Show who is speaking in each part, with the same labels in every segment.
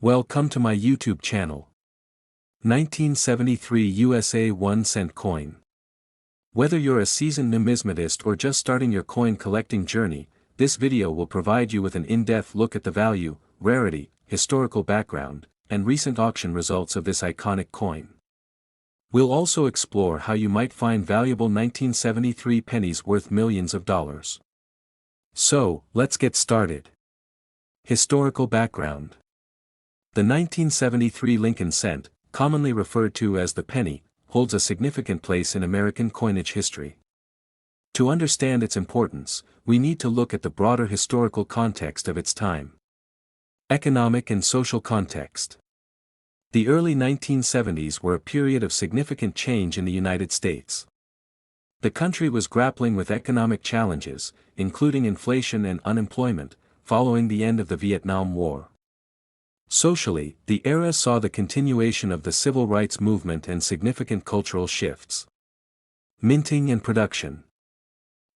Speaker 1: Welcome to my YouTube channel. 1973 USA 1 cent coin. Whether you're a seasoned numismatist or just starting your coin collecting journey, this video will provide you with an in-depth look at the value, rarity, historical background, and recent auction results of this iconic coin. We'll also explore how you might find valuable 1973 pennies worth millions of dollars. So, let's get started. Historical background. The 1973 Lincoln cent, commonly referred to as the penny, holds a significant place in American coinage history. To understand its importance, we need to look at the broader historical context of its time. Economic and social context. The early 1970s were a period of significant change in the United States. The country was grappling with economic challenges, including inflation and unemployment, following the end of the Vietnam War. Socially, the era saw the continuation of the civil rights movement and significant cultural shifts. Minting and production.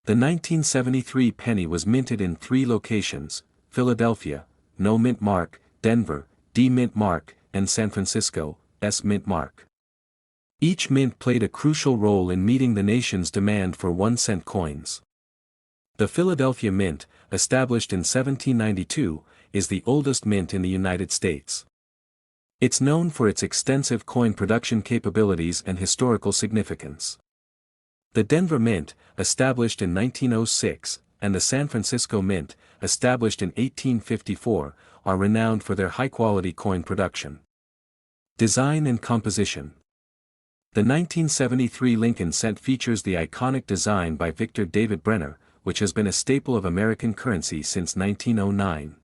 Speaker 1: The 1973 penny was minted in 3 locations: Philadelphia, No mint mark; Denver, D mint mark; and San Francisco, S mint mark. Each mint played a crucial role in meeting the nation's demand for 1 cent coins. The Philadelphia Mint, established in 1792, is the oldest mint in the United States. It's known for its extensive coin production capabilities and historical significance. The Denver Mint, established in 1906, and the San Francisco Mint, established in 1854, are renowned for their high-quality coin production. Design and composition. The 1973 Lincoln cent features the iconic design by Victor David Brenner, which has been a staple of American currency since 1909.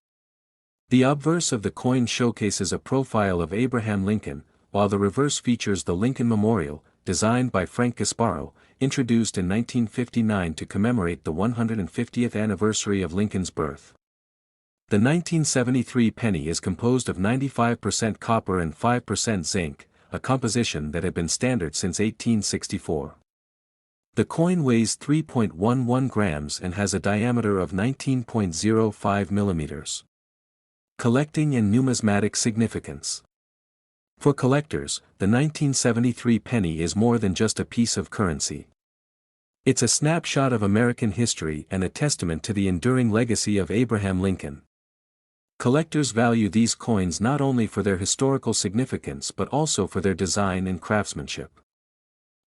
Speaker 1: The obverse of the coin showcases a profile of Abraham Lincoln, while the reverse features the Lincoln Memorial, designed by Frank Gasparo, introduced in 1959 to commemorate the 150th anniversary of Lincoln's birth. The 1973 penny is composed of 95% copper and 5% zinc, a composition that had been standard since 1864. The coin weighs 3.11 grams and has a diameter of 19.05 millimeters. Collecting and numismatic significance. For collectors, the 1973 penny is more than just a piece of currency. It's a snapshot of American history and a testament to the enduring legacy of Abraham Lincoln. Collectors value these coins not only for their historical significance but also for their design and craftsmanship.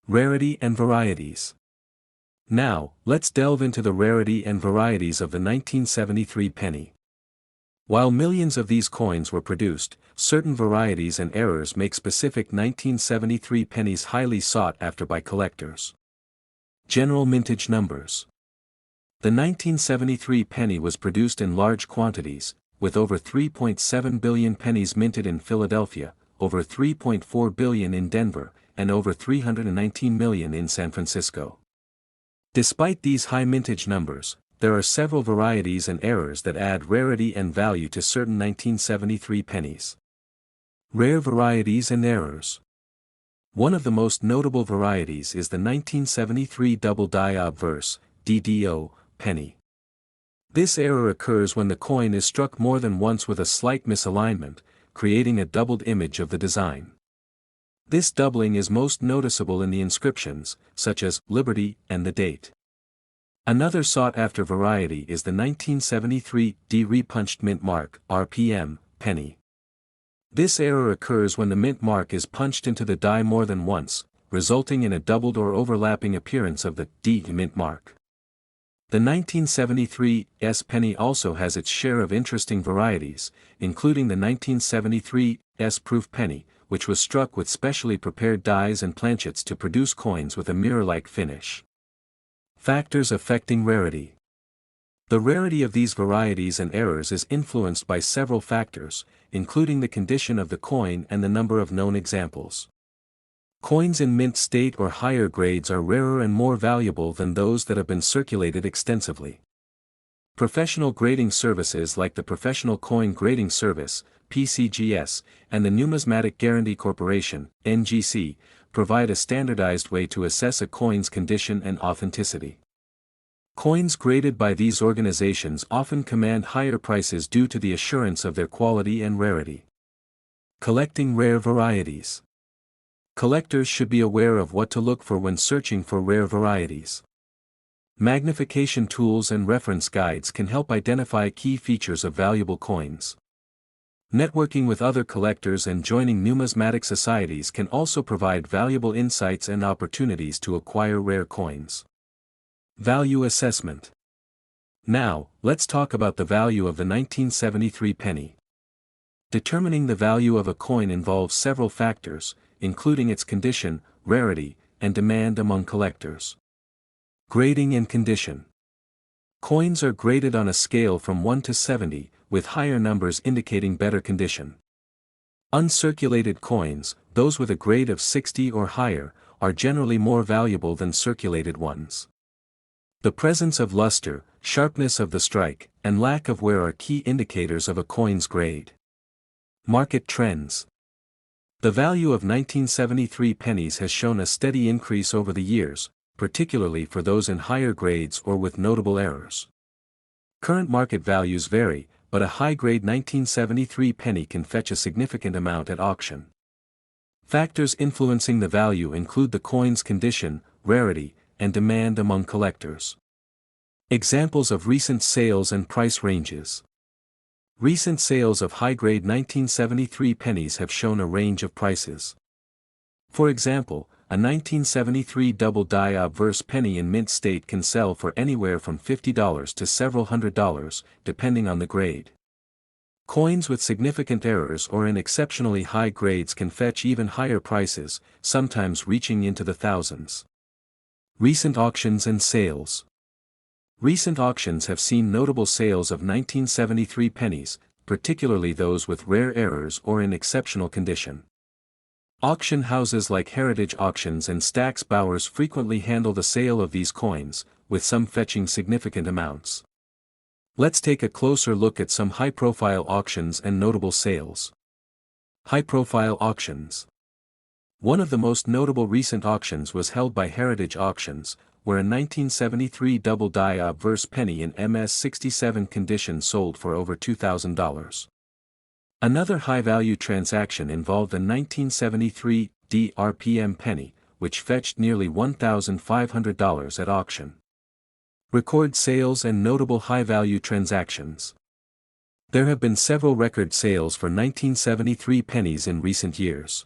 Speaker 1: Rarity and varieties. Now, let's delve into the rarity and varieties of the 1973 penny. While millions of these coins were produced, certain varieties and errors make specific 1973 pennies highly sought after by collectors. General mintage numbers. The 1973 penny was produced in large quantities, with over 3.7 billion pennies minted in Philadelphia, over 3.4 billion in Denver, and over 319 million in San Francisco. Despite these high mintage numbers, there are several varieties and errors that add rarity and value to certain 1973 pennies. Rare varieties and errors. One of the most notable varieties is the 1973 double die obverse, DDO, penny. This error occurs when the coin is struck more than once with a slight misalignment, creating a doubled image of the design. This doubling is most noticeable in the inscriptions, such as Liberty and the date. Another sought-after variety is the 1973 D-repunched mint mark, RPM, penny. This error occurs when the mint mark is punched into the die more than once, resulting in a doubled or overlapping appearance of the D mint mark. The 1973 S penny also has its share of interesting varieties, including the 1973 S-proof penny, which was struck with specially prepared dies and planchets to produce coins with a mirror-like finish. Factors affecting rarity. The rarity of these varieties and errors is influenced by several factors, including the condition of the coin and the number of known examples. Coins in mint state or higher grades are rarer and more valuable than those that have been circulated extensively. Professional grading services like the Professional Coin Grading Service, PCGS, and the Numismatic Guarantee Corporation, NGC, provide a standardized way to assess a coin's condition and authenticity. Coins graded by these organizations often command higher prices due to the assurance of their quality and rarity. Collecting rare varieties. Collectors should be aware of what to look for when searching for rare varieties. Magnification tools and reference guides can help identify key features of valuable coins. Networking with other collectors and joining numismatic societies can also provide valuable insights and opportunities to acquire rare coins. Value assessment. Now, let's talk about the value of the 1973 penny. Determining the value of a coin involves several factors, including its condition, rarity, and demand among collectors. Grading and condition. Coins are graded on a scale from 1 to 70, with higher numbers indicating better condition. Uncirculated coins, those with a grade of 60 or higher, are generally more valuable than circulated ones. The presence of luster, sharpness of the strike, and lack of wear are key indicators of a coin's grade. Market trends. The value of 1973 pennies has shown a steady increase over the years, particularly for those in higher grades or with notable errors. Current market values vary, but a high-grade 1973 penny can fetch a significant amount at auction. Factors influencing the value include the coin's condition, rarity, and demand among collectors. Examples of recent sales and price ranges. Recent sales of high-grade 1973 pennies have shown a range of prices. For example, a 1973 double-die obverse penny in mint state can sell for anywhere from $50 to several $100s, depending on the grade. Coins with significant errors or in exceptionally high grades can fetch even higher prices, sometimes reaching into the thousands. Recent auctions and sales. Recent auctions have seen notable sales of 1973 pennies, particularly those with rare errors or in exceptional condition. Auction houses like Heritage Auctions and Stack's Bowers frequently handle the sale of these coins, with some fetching significant amounts. Let's take a closer look at some high-profile auctions and notable sales. High-profile auctions. One of the most notable recent auctions was held by Heritage Auctions, where a 1973 double-die obverse penny in MS-67 condition sold for over $2,000. Another high-value transaction involved a 1973 DRPM penny, which fetched nearly $1,500 at auction. Record sales and notable high-value transactions. There have been several record sales for 1973 pennies in recent years.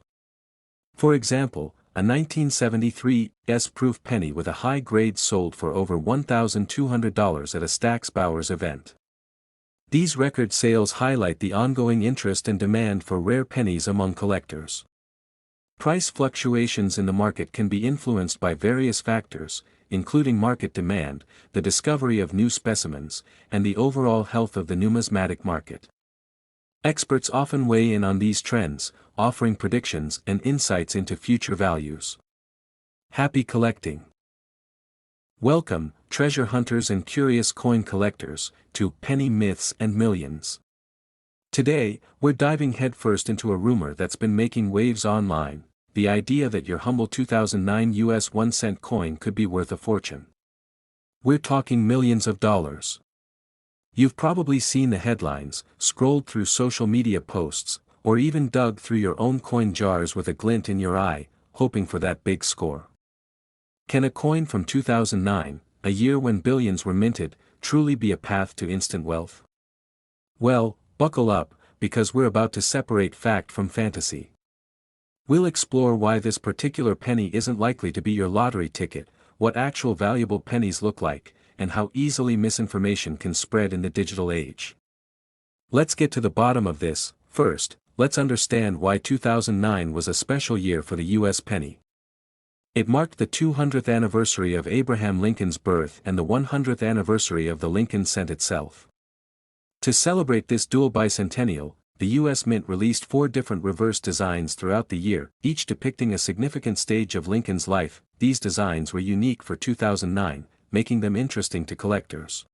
Speaker 1: For example, a 1973 S-proof penny with a high grade sold for over $1,200 at a Stack's Bowers event. These record sales highlight the ongoing interest and demand for rare pennies among collectors. Price fluctuations in the market can be influenced by various factors, including market demand, the discovery of new specimens, and the overall health of the numismatic market. Experts often weigh in on these trends, offering predictions and insights into future values. Happy collecting! Welcome, treasure hunters and curious coin collectors, to Penny Myths and Millions. Today, we're diving headfirst into a rumor that's been making waves online: the idea that your humble 2009 US 1-cent coin could be worth a fortune. We're talking millions of dollars. You've probably seen the headlines, scrolled through social media posts, or even dug through your own coin jars with a glint in your eye, hoping for that big score. Can a coin from 2009, a year when billions were minted, truly be a path to instant wealth? Well, buckle up, because we're about to separate fact from fantasy. We'll explore why this particular penny isn't likely to be your lottery ticket, what actual valuable pennies look like, and how easily misinformation can spread in the digital age. Let's get to the bottom of this. First, let's understand why 2009 was a special year for the US penny. It marked the 200th anniversary of Abraham Lincoln's birth and the 100th anniversary of the Lincoln cent itself. To celebrate this dual bicentennial, the US Mint released 4 different reverse designs throughout the year, each depicting a significant stage of Lincoln's life. These designs were unique for 2009, making them interesting to collectors.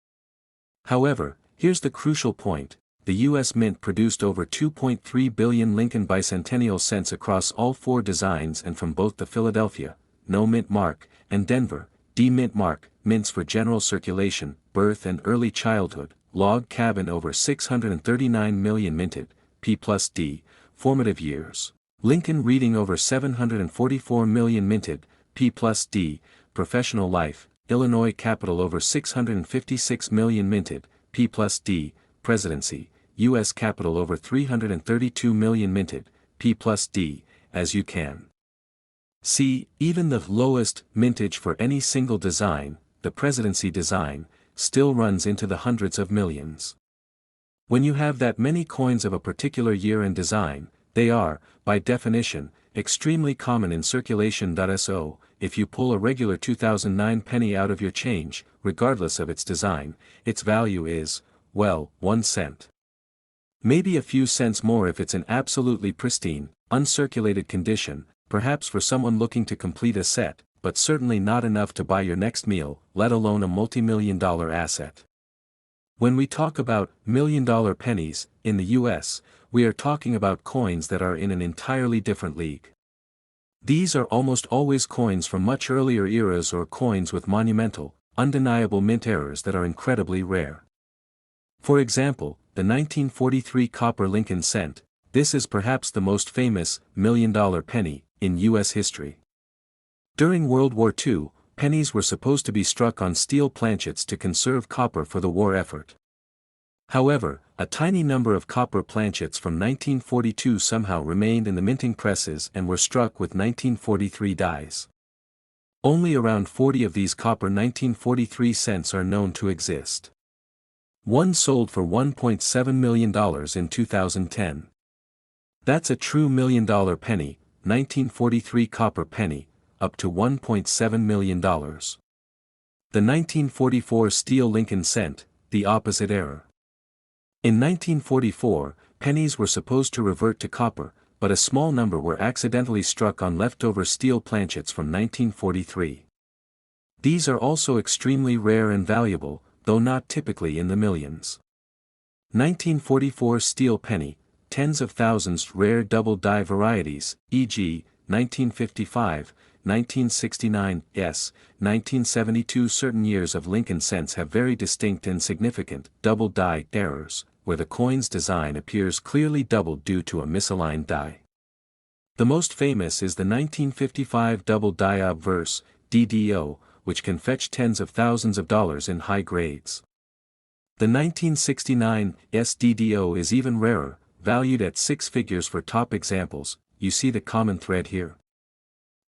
Speaker 1: However, here's the crucial point: the US Mint produced over 2.3 billion Lincoln Bicentennial cents across all 4 designs and from both the Philadelphia, No Mint Mark, and Denver, D Mint Mark, mints for general circulation, birth and early childhood, log cabin over 639 million minted, P plus D, formative years. Lincoln reading over 744 million minted, P+D, professional life, Illinois capital over 656 million minted, P+D, presidency, U.S. capital over 332 million minted, P+D, as you can see, even the lowest mintage for any single design, the presidency design, still runs into the hundreds of millions. When you have that many coins of a particular year and design, they are, by definition, extremely common in circulation. So, if you pull a regular 2009 penny out of your change, regardless of its design, its value is, well, 1 cent. Maybe a few cents more if it's in absolutely pristine, uncirculated condition, perhaps for someone looking to complete a set, but certainly not enough to buy your next meal, let alone a multi-million-dollar asset. When we talk about million-dollar pennies, in the US, we are talking about coins that are in an entirely different league. These are almost always coins from much earlier eras or coins with monumental, undeniable mint errors that are incredibly rare. For example, the 1943 copper Lincoln cent, this is perhaps the most famous million-dollar penny in U.S. history. During World War II, pennies were supposed to be struck on steel planchets to conserve copper for the war effort. However, a tiny number of copper planchets from 1942 somehow remained in the minting presses and were struck with 1943 dies. Only around 40 of these copper 1943 cents are known to exist. One sold for $1.7 million in 2010. That's a true million-dollar penny, 1943 copper penny, up to $1.7 million. The 1944 steel Lincoln cent, the opposite error. In 1944, pennies were supposed to revert to copper, but a small number were accidentally struck on leftover steel planchets from 1943. These are also extremely rare and valuable, though not typically in the millions. 1944 steel penny, tens of thousands rare double-die varieties, e.g., 1955, 1969, 1972. Certain years of Lincoln cents have very distinct and significant double-die errors, where the coin's design appears clearly doubled due to a misaligned die. The most famous is the 1955 double-die obverse, DDO, which can fetch tens of thousands of dollars in high grades. The 1969 SDDO is even rarer, valued at 6 figures for top examples. You see the common thread here.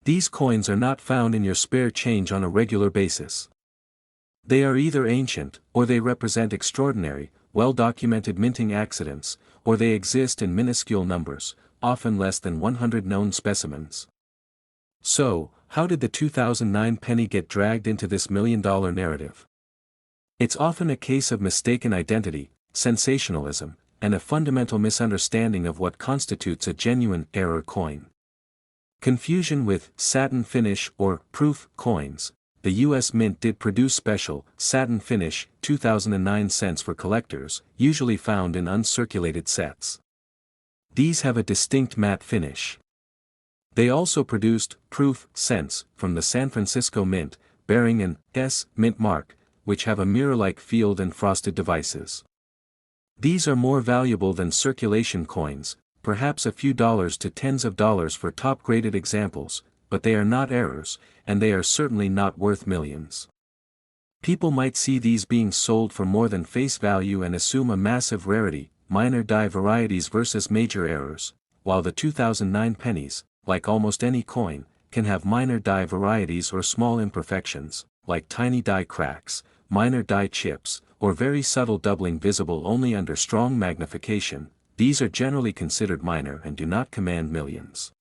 Speaker 1: These coins are not found in your spare change on a regular basis. They are either ancient, or they represent extraordinary, well-documented minting accidents, or they exist in minuscule numbers, often less than 100 known specimens. So, how did the 2009 penny get dragged into this million-dollar narrative? It's often a case of mistaken identity, sensationalism, and a fundamental misunderstanding of what constitutes a genuine error coin. Confusion with satin finish or proof coins. The U.S. Mint did produce special satin finish 2009 cents for collectors, usually found in uncirculated sets. These have a distinct matte finish. They also produced proof cents from the San Francisco Mint, bearing an S mint mark, which have a mirror-like field and frosted devices. These are more valuable than circulation coins, perhaps a few dollars to tens of dollars for top-graded examples, but they are not errors, and they are certainly not worth millions. People might see these being sold for more than face value and assume a massive rarity, minor die varieties versus major errors, while the 2009 pennies, like almost any coin, can have minor die varieties or small imperfections, like tiny die cracks, minor die chips, or very subtle doubling visible only under strong magnification. These are generally considered minor and do not command millions.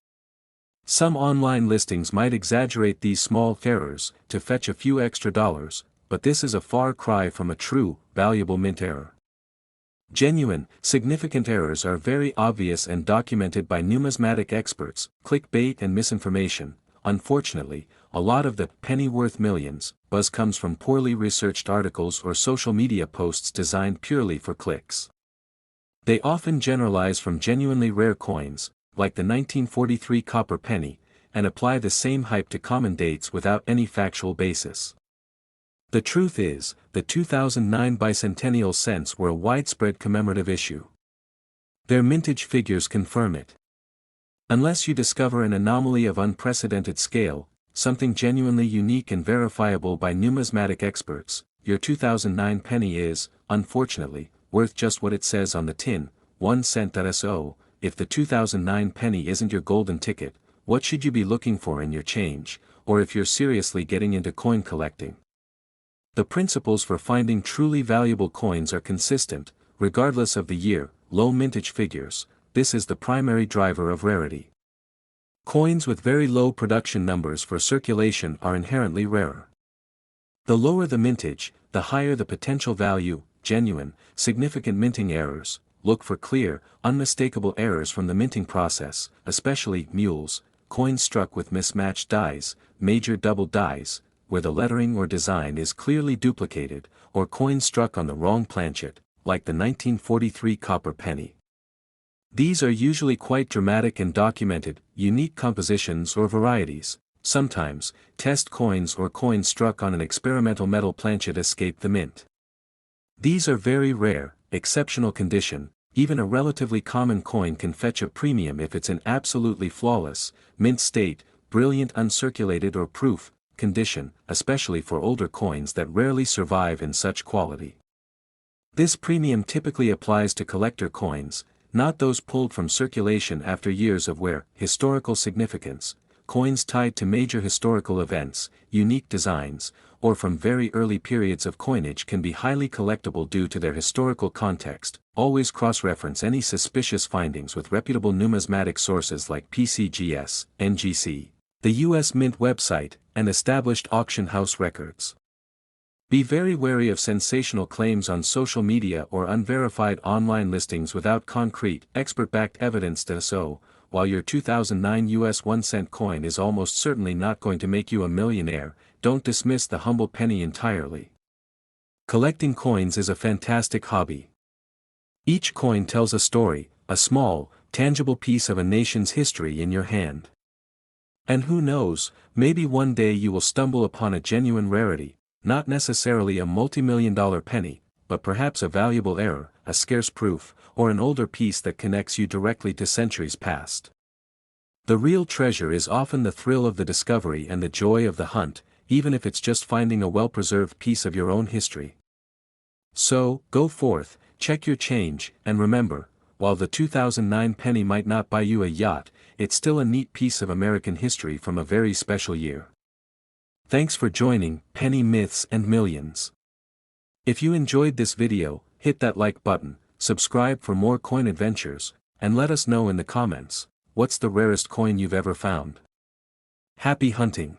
Speaker 1: Some online listings might exaggerate these small errors to fetch a few extra dollars, but this is a far cry from a true, valuable mint error. Genuine, significant errors are very obvious and documented by numismatic experts. Clickbait and misinformation. Unfortunately, a lot of the penny worth millions buzz comes from poorly researched articles or social media posts designed purely for clicks. They often generalize from genuinely rare coins, like the 1943 copper penny, and apply the same hype to common dates without any factual basis. The truth is, the 2009 bicentennial cents were a widespread commemorative issue. Their mintage figures confirm it. Unless you discover an anomaly of unprecedented scale, something genuinely unique and verifiable by numismatic experts, your 2009 penny is, unfortunately, worth just what it says on the tin, 1 cent. So, if the 2009 penny isn't your golden ticket, what should you be looking for in your change, or if you're seriously getting into coin collecting? The principles for finding truly valuable coins are consistent, regardless of the year. Low mintage figures. This is the primary driver of rarity. Coins with very low production numbers for circulation are inherently rarer. The lower the mintage, the higher the potential value. Genuine, significant minting errors. Look for clear, unmistakable errors from the minting process, especially mules, coins struck with mismatched dies, major double dies, where the lettering or design is clearly duplicated, or coins struck on the wrong planchet, like the 1943 copper penny. These are usually quite dramatic and documented, unique compositions or varieties. Sometimes, test coins or coins struck on an experimental metal planchet escape the mint. These are very rare, exceptional condition. Even a relatively common coin can fetch a premium if it's in absolutely flawless, mint state, brilliant uncirculated or proof condition, especially for older coins that rarely survive in such quality. This premium typically applies to collector coins, not those pulled from circulation after years of wear. Historical significance. Coins tied to major historical events, unique designs, or from very early periods of coinage can be highly collectible due to their historical context. Always cross-reference any suspicious findings with reputable numismatic sources like PCGS, NGC, the U.S. Mint website, and established auction house records. Be very wary of sensational claims on social media or unverified online listings without concrete, expert-backed evidence. So, while your 2009 US 1-cent coin is almost certainly not going to make you a millionaire, don't dismiss the humble penny entirely. Collecting coins is a fantastic hobby. Each coin tells a story, a small, tangible piece of a nation's history in your hand. And who knows, maybe one day you will stumble upon a genuine rarity, not necessarily a multi-million-dollar penny, but perhaps a valuable error, a scarce proof, or an older piece that connects you directly to centuries past. The real treasure is often the thrill of the discovery and the joy of the hunt, even if it's just finding a well-preserved piece of your own history. So, go forth, check your change, and remember, while the 2009 penny might not buy you a yacht, it's still a neat piece of American history from a very special year. Thanks for joining Penny Myths and Millions. If you enjoyed this video, hit that like button, subscribe for more coin adventures, and let us know in the comments, what's the rarest coin you've ever found? Happy hunting!